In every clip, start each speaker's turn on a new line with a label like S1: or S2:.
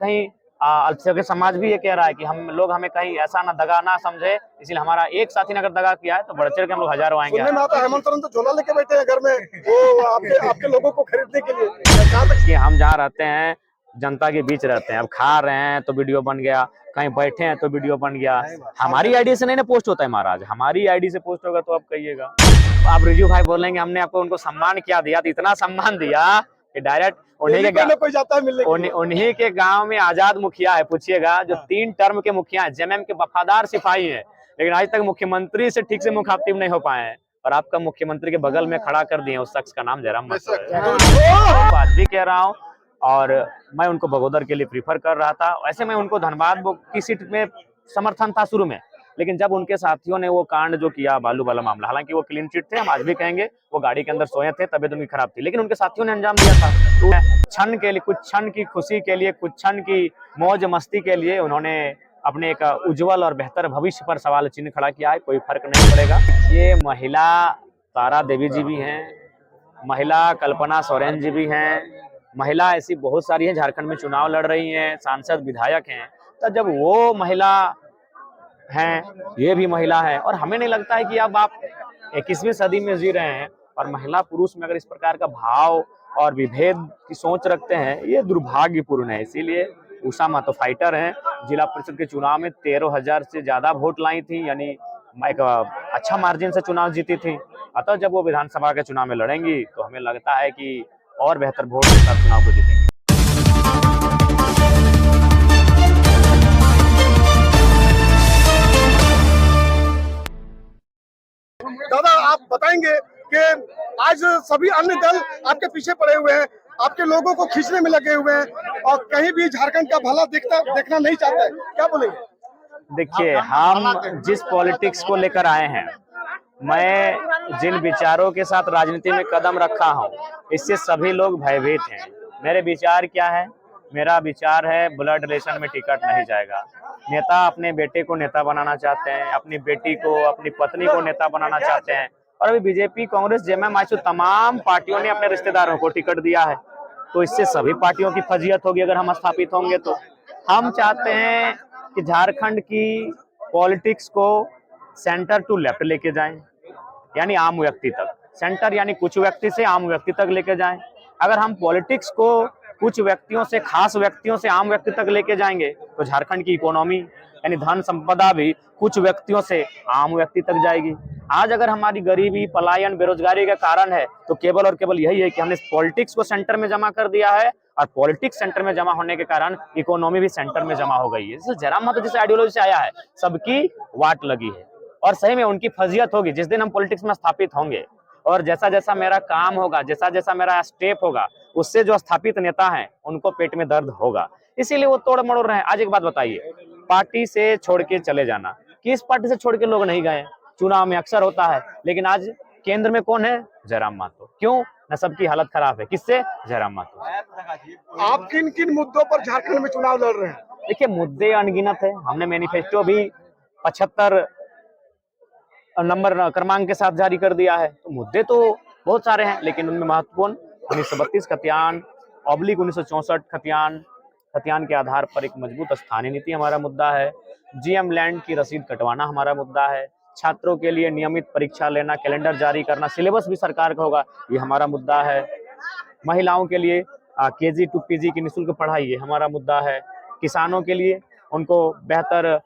S1: कहीं अल्पसंख्यक समाज भी ये कह रहा है कि हम लोग हमें कहीं ऐसा ना दगा ना समझे, इसलिए हमारा एक साथी ने अगर दगा किया है तो बढ़ चढ़ के हम लोग हजारों आएंगे।
S2: सुनने में आता है हेमंत सोरेन तो झोला लेके बैठे हैं घर में वो आपके लोगों को खरीदने के लिए। कहाँ तक
S1: कि हम जहाँ रहते हैं जनता के बीच रहते हैं, अब खा रहे हैं तो वीडियो बन गया, कहीं बैठे हैं तो वीडियो बन गया। हमारी आईडी से नहीं ना पोस्ट होता है महाराज, हमारी आईडी से पोस्ट होगा तो आप कहिएगा। आप रिजू भाई बोलेंगे हमने आपको उनको सम्मान क्या दिया, तो इतना सम्मान दिया कि डायरेक्ट उन्हीं के गांव में आजाद मुखिया है, पूछिएगा, जो 3 टर्म के मुखिया है, जेएमएम के वफादार सिपाही हैं, लेकिन आज तक मुख्यमंत्री से ठीक से मुखातिब नहीं हो पाए हैं। और आपका मुख्यमंत्री के बगल में खड़ा कर दिए, उस शख्स का नाम जयराम महतो है। आज भी कह रहा हूँ, और मैं उनको बगोदर के लिए प्रीफर कर रहा था। वैसे मैं उनको धनबाद की सीट में समर्थन था शुरू में, लेकिन जब उनके साथियों ने वो कांड जो किया, बालू वाला मामला, हालांकि वो क्लीन चिट थे, हम आज भी कहेंगे वो गाड़ी के अंदर सोए थे, तबीयत उनकी खराब थी, लेकिन उनके साथियों ने अंजाम दिया था। तो क्षण के लिए, कुछ क्षण की खुशी के लिए, कुछ क्षण की मौज मस्ती के लिए उन्होंने अपने एक उज्जवल और बेहतर भविष्य पर सवाल चिन्ह खड़ा किया है। कोई फर्क नहीं पड़ेगा। ये महिला तारा देवी जी भी हैं, महिला कल्पना सोरेन जी भी हैं, महिला ऐसी बहुत सारी हैं, झारखंड में चुनाव लड़ रही हैं, सांसद विधायक हैं। तो जब वो महिला हैं, ये भी महिला है, और हमें नहीं लगता है कि अब आप 21वीं सदी में जी रहे हैं और महिला पुरुष में अगर इस प्रकार का भाव और विभेद की सोच रखते हैं, ये दुर्भाग्यपूर्ण है। इसीलिए उषा महतो फाइटर हैं, जिला परिषद के चुनाव में 13,000 से ज्यादा वोट लाई थी, यानी एक अच्छा मार्जिन से चुनाव जीती थी। अतः जब वो विधानसभा के चुनाव में लड़ेंगी तो हमें लगता है कि और बेहतर वोट के साथ चुनाव को जीतेंगे।
S2: दादा आप बताएंगे कि आज सभी अन्य दल आपके पीछे पड़े हुए हैं, आपके लोगों को खींचने में लगे हुए हैं और कहीं भी झारखंड का भला देखना नहीं चाहते हैं, क्या बोलेंगे?
S1: देखिए, हम जिस पॉलिटिक्स को लेकर आए हैं, मैं जिन विचारों के साथ राजनीति में कदम रखा हूं, इससे सभी लोग भयभीत हैं। मेरे विचार क्या है? मेरा विचार है ब्लड रिलेशन में टिकट नहीं जाएगा। नेता अपने बेटे को नेता बनाना चाहते हैं, अपनी बेटी को, अपनी पत्नी को नेता बनाना चाहते हैं, और अभी बीजेपी, कांग्रेस, जेएमएम, आजसू तमाम पार्टियों ने अपने रिश्तेदारों को टिकट दिया है। तो इससे सभी पार्टियों की फजीयत होगी अगर हम स्थापित होंगे। तो हम चाहते हैं कि झारखंड की पॉलिटिक्स को सेंटर टू लेफ्ट लेके जाएं, यानी आम व्यक्ति तक। सेंटर यानी कुछ व्यक्ति से आम व्यक्ति तक लेके जाएं। अगर हम पॉलिटिक्स को कुछ व्यक्तियों से, खास व्यक्तियों से आम व्यक्ति तक लेके जाएंगे तो झारखंड की इकोनॉमी यानी धन संपदा भी कुछ व्यक्तियों से आम व्यक्ति तक जाएगी। आज अगर हमारी गरीबी, पलायन, बेरोजगारी का कारण है तो केवल और केवल यही है कि हमने पॉलिटिक्स को सेंटर में जमा कर दिया है, और पॉलिटिक्स सेंटर में जमा होने के कारण इकोनॉमी भी सेंटर में जमा हो गई है। इसलिए जयराम महतो जिस आइडियोलॉजी से आया है, सबकी वाट लगी है, और सही में उनकी फजीयत होगी जिस दिन हम पॉलिटिक्स में स्थापित होंगे। और जैसा जैसा मेरा काम होगा, जैसा जैसा मेरा स्टेप होगा, उससे जो स्थापित नेता हैं उनको पेट में दर्द होगा, इसीलिए वो तोड़ मरोड़ रहे हैं। आज एक बात बताइए, पार्टी से छोड़ के चले जाना, किस पार्टी से छोड़ के लोग नहीं गए? चुनाव में अक्सर होता है, लेकिन आज केंद्र में कौन है? जयराम महतो। क्यों? न सबकी हालत खराब है, किससे? जयराम महतो।
S2: आप किन किन मुद्दों पर झारखंड में चुनाव लड़ रहे हैं?
S1: देखिए, मुद्दे अनगिनत है। हमने मैनिफेस्टो भी 75 नंबर क्रमांक के साथ जारी कर दिया है। तो मुद्दे तो बहुत सारे हैं, लेकिन उनमें महत्वपूर्ण 1932 खतियान, ऑब्लिक 1964 खतियान, खतियान के आधार पर एक मजबूत स्थानीय नीति हमारा मुद्दा है। जीएम लैंड की रसीद कटवाना हमारा मुद्दा है। छात्रों के लिए नियमित परीक्षा लेना, कैलेंडर जारी करना, सिलेबस भी सरकार का होगा, ये हमारा मुद्दा है। महिलाओं के लिए केजी टू पीजी की निःशुल्क पढ़ाई, ये हमारा मुद्दा है। किसानों के लिए उनको बेहतर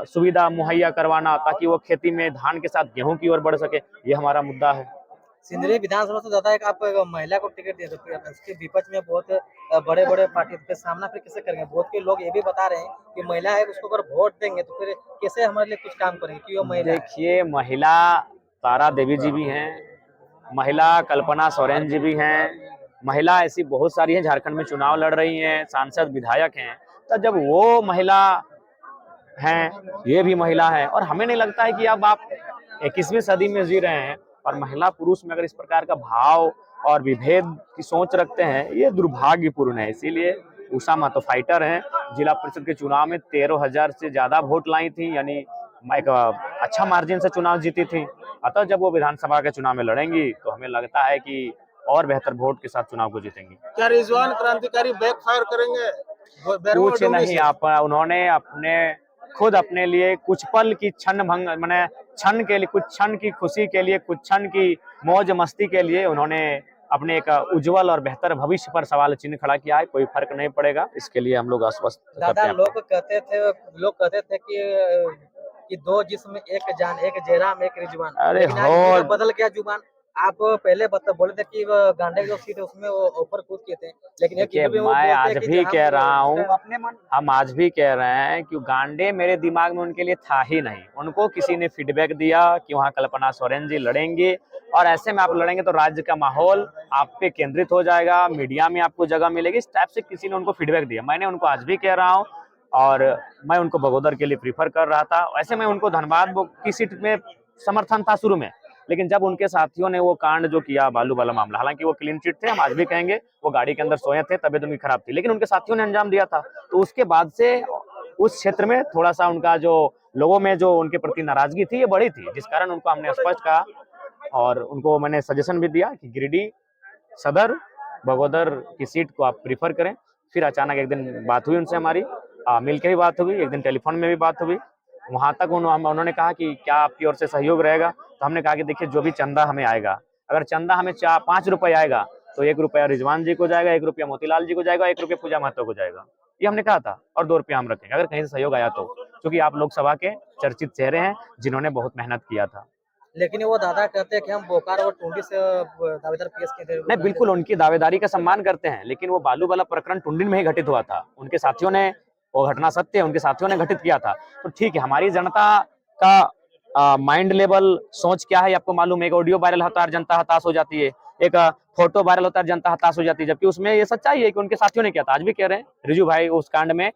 S1: सुविधा मुहैया करवाना, ताकि वो खेती में धान के साथ गेहूं की ओर बढ़ सके, ये हमारा मुद्दा है।
S3: सिंदरी विधानसभा से ज्यादा एक आप महिला को टिकट दिए तो फिर उसके विपक्ष में बहुत बड़े बड़े पार्टी पे सामना फिर कैसे करेंगे? बहुत के लोग ये भी बता रहे हैं कि महिला है, उसको अगर वोट देंगे तो फिर कैसे हमारे लिए कुछ काम करेंगे कि वो महिला।
S1: देखिए, महिला तारा देवी जी भी हैं, महिला कल्पना सोरेन जी भी हैं, महिला ऐसी बहुत सारी हैं, झारखंड में चुनाव लड़ रही हैं, सांसद विधायक हैं। तो जब वो महिला हैं, ये भी महिला है, और हमें नहीं लगता है कि अब आप 21वीं सदी में जी रहे हैं और महिला पुरुष में अगर इस प्रकार का भाव और विभेद की सोच रखते हैं, ये दुर्भाग्यपूर्ण है। इसीलिए उषा महतो फाइटर हैं, जिला परिषद के चुनाव में 13,000 से ज्यादा वोट लाई थी, यानी एक अच्छा मार्जिन से चुनाव जीती थी। अतः जब वो विधानसभा के चुनाव में लड़ेंगी तो हमें लगता है कि और बेहतर वोट के साथ चुनाव को जीतेंगी।
S2: क्या रिजवान क्रांतिकारी बैकफायर करेंगे?
S1: कुछ नहीं। आप उन्होंने अपने खुद अपने लिए कुछ पल की क्षण भंग मैंने क्षण के लिए, कुछ क्षण की खुशी के लिए, कुछ क्षण की मौज मस्ती के लिए उन्होंने अपने एक उज्जवल और बेहतर भविष्य पर सवाल चिन्ह खड़ा किया है। कोई फर्क नहीं पड़ेगा, इसके लिए हम लोग आश्वस्त करते
S3: दादा
S1: हैं।
S3: लोग कहते थे कि दो जिस्म एक जान, एक जयराम एक रिजवान।
S1: अरे
S3: लेकिन आज
S1: हो,
S3: पूरा बदल गया जुबान। आप पहले बोले थे कि वो गांडे की जो सीट है उसमें वो ऊपर कूद किए थे, लेकिन एक
S1: देखिए
S3: इंटरव्यू में वो
S1: मैं
S3: बोलते
S1: आज
S3: हैं कि
S1: भी कह रहा हूँ,
S3: अपने मन
S1: हम आज भी कह रहे हैं कि गांडे मेरे दिमाग में उनके लिए था ही नहीं। उनको किसी ने फीडबैक दिया कि वहाँ कल्पना सोरेन जी लड़ेंगे, और ऐसे में आप लड़ेंगे तो राज्य का माहौल आप पे केंद्रित हो जाएगा, मीडिया में आपको जगह मिलेगी। इस टाइप से किसी ने उनको फीडबैक दिया। मैंने उनको आज भी कह रहा हूँ, और मैं उनको बगोदर के लिए प्रीफर कर रहा था। ऐसे में उनको धनबाद की सीट में समर्थन था शुरू में, लेकिन जब उनके साथियों ने वो कांड जो किया, बालू वाला मामला, हालांकि वो क्लीन चिट थे, हम आज भी कहेंगे वो गाड़ी के अंदर सोए थे, तबीयत उनकी खराब थी, लेकिन उनके साथियों ने अंजाम दिया था। तो उसके बाद से उस क्षेत्र में थोड़ा सा उनका जो लोगों में जो उनके प्रति नाराजगी थी ये बढ़ी थी, जिस कारण उनको हमने स्पष्ट कहा और उनको मैंने सजेशन भी दिया कि गिरिडीह सदर बगोदर की सीट को आप प्रीफर करें। फिर अचानक एक दिन बात हुई उनसे हमारी, मिल के भी बात हुई, एक दिन टेलीफोन में भी बात हुई। वहां तक उन्होंने कहा कि क्या आपकी ओर से सहयोग रहेगा, तो हमने कहा कि देखिए जो भी चंदा हमें आएगा, अगर चंदा हमें 5 रुपए आएगा तो 1 रुपया रिजवान जी को जाएगा, 1 रुपया मोतीलाल जी को जाएगा, 1 रुपया पूजा महतो को जाएगा, ये हमने कहा था। और 2 रुपया हम रखेंगे अगर कहीं से सहयोग आया तो, क्योंकि आप लोकसभा के चर्चित चेहरे हैं जिन्होंने बहुत मेहनत किया था।
S3: लेकिन वो दादा कहते हैं कि हम बोकारो और टुंडी से दावेदार पेश किए थे।
S1: नहीं, बिल्कुल उनकी दावेदारी का सम्मान करते हैं, लेकिन वो बालू वाला प्रकरण टुंडी में ही घटित हुआ था। उनके साथियों ने, वो घटना सत्य है, उनके साथियों ने घटित किया था। तो ठीक है, हमारी जनता का माइंड लेवल सोच क्या है आपको मालूम है। एक ऑडियो वायरल होता है जनता हताश हो जाती है, एक फोटो वायरल होता है जनता हताश हो जाती है, जबकि उसमें ये सच्चाई है कि उनके साथियों ने किया था। आज भी कह रहे हैं रिजू भाई उस कांड में,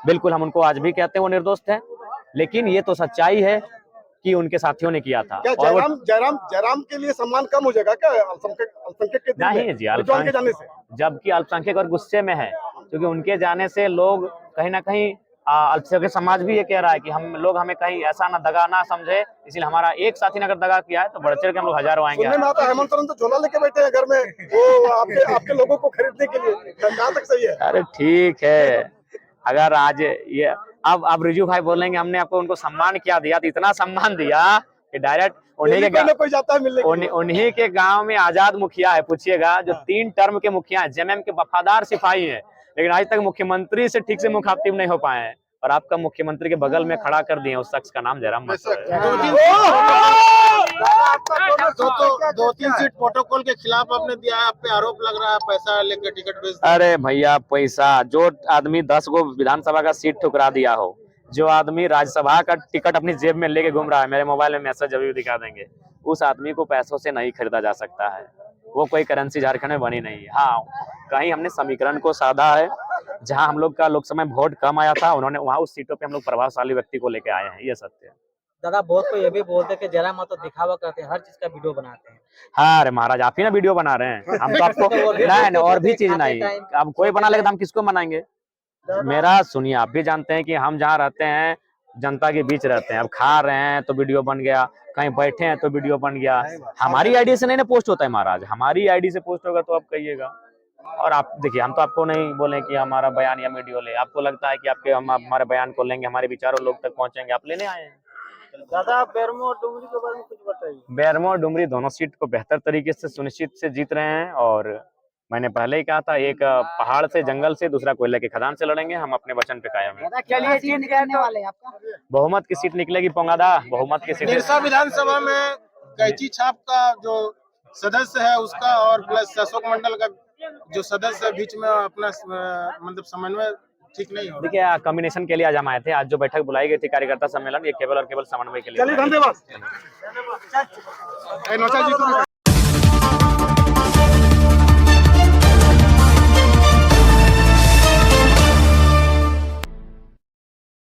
S1: बिल्कुल हम उनको आज भी कहते हैं वो निर्दोष थे, लेकिन ये तो सच्चाई है कि उनके साथियों ने किया था।
S2: क्या जयराम के लिए सम्मान कम हो जाएगा क्या अल्पसंख्यक के दिल में?
S1: नहीं जी,
S2: रिजवान के जाने से
S1: जबकि अल्पसंख्यक और गुस्से में है, क्योंकि उनके जाने से लोग कहीं ना कहीं अल्पसंख्यक समाज भी ये कह रहा है कि हम लोग हमें कहीं ऐसा ना दगा ना समझे, इसलिए हमारा एक साथी ने अगर दगा किया है तो बढ़ चढ़ के हम लोग हजारों आएंगे।
S2: सुनने में आता है हेमंत सोरेन तो झोला लेके बैठे हैं घर में, वो आपके लोगों को खरीदने के लिए, कहाँ तक सही है?
S1: अरे ठीक है, अगर आज ये अब रिजू भाई बोलेंगे हमने आपको उनको सम्मान क्या दिया, तो इतना सम्मान दिया कि डायरेक्ट उन्हीं के गांव में आजाद मुखिया है, पूछिएगा, जो 3 टर्म के मुखिया है, जेएमएम के वफादार सिपाही हैं, लेकिन आज तक मुख्यमंत्री से ठीक से मुखातिब नहीं हो पाए हैं, और आपका मुख्यमंत्री के बगल में खड़ा कर दिए उस शख्स का नाम जयराम महतो है।
S4: 2-3 सीट प्रोटोकॉल के खिलाफ आपने दिया है, आप पे आरोप लग रहा है पैसा लेकर टिकट बेच दिया।
S1: अरे भैया, पैसा, जो आदमी 10 गो विधानसभा का सीट ठुकरा दिया हो, जो आदमी राज्यसभा का टिकट अपनी जेब में लेके घूम रहा है, मेरे मोबाइल में मैसेज अभी भी दिखा देंगे, उस आदमी को पैसों से नहीं खरीदा जा सकता है। वो कोई करेंसी झारखंड में बनी नहीं है। हाँ, कहीं हमने समीकरण को साधा है, जहां हम लोग का लोकसभा में वोट कम आया था, उन्होंने वहां उस सीटों पे हम लोग प्रभावशाली व्यक्ति को लेके आए हैं, ये सत्य है।
S3: दादा बहुत को ये भी बोलते हैं कि जयराम महतो दिखावा करते हैं, हर चीज का वीडियो बनाते हैं।
S1: हाँ, अरे महाराज, आप ही ना वीडियो बना रहे हैं, हम तो आपको नहीं, और भी चीज नहीं, अब कोई बना लेगा तो हम किसको बनाएंगे। मेरा सुनिए, आप भी जानते हैं कि हम जहाँ रहते हैं जनता के बीच रहते हैं, अब खा रहे हैं तो वीडियो बन गया, कहीं बैठे हैं तो वीडियो बन गया। हमारी आईडी से नहीं ना पोस्ट होता है महाराज, हमारी आईडी से पोस्ट होगा तो आप कहिएगा। और आप देखिए, हम तो आपको नहीं बोले कि हमारा बयान या वीडियो ले, आपको लगता है कि हम हमारे बयान को लेंगे, हमारे विचारों लोग तक पहुंचेंगे, आप लेने आए हैं।
S4: दादा बेरमो और डुमरी के बारे में कुछ बताइए।
S1: बेरमो और डुमरी दोनों सीट को बेहतर तरीके से सुनिश्चित से जीत रहे हैं, और मैंने पहले ही कहा था, एक पहाड़ से जंगल से, दूसरा कोयले के खदान से लड़ेंगे। हम अपने वचन पे कायम हैं। बहुमत की सीट निकलेगी पोंगादा, बहुमत की सीट।
S4: सिरसा विधानसभा में कैची छाप का जो सदस्य है उसका और प्लस अशोक मंडल का जो सदस्य है, बीच में अपना मतलब समन्वय ठीक नहीं हो।
S1: देखिए, कॉम्बिनेशन के लिए आज हम आए थे। आज जो बैठक बुलाई गई थी कार्यकर्ता सम्मेलन, ये केवल और केवल समन्वय के लिए।
S2: चलिए, धन्यवाद।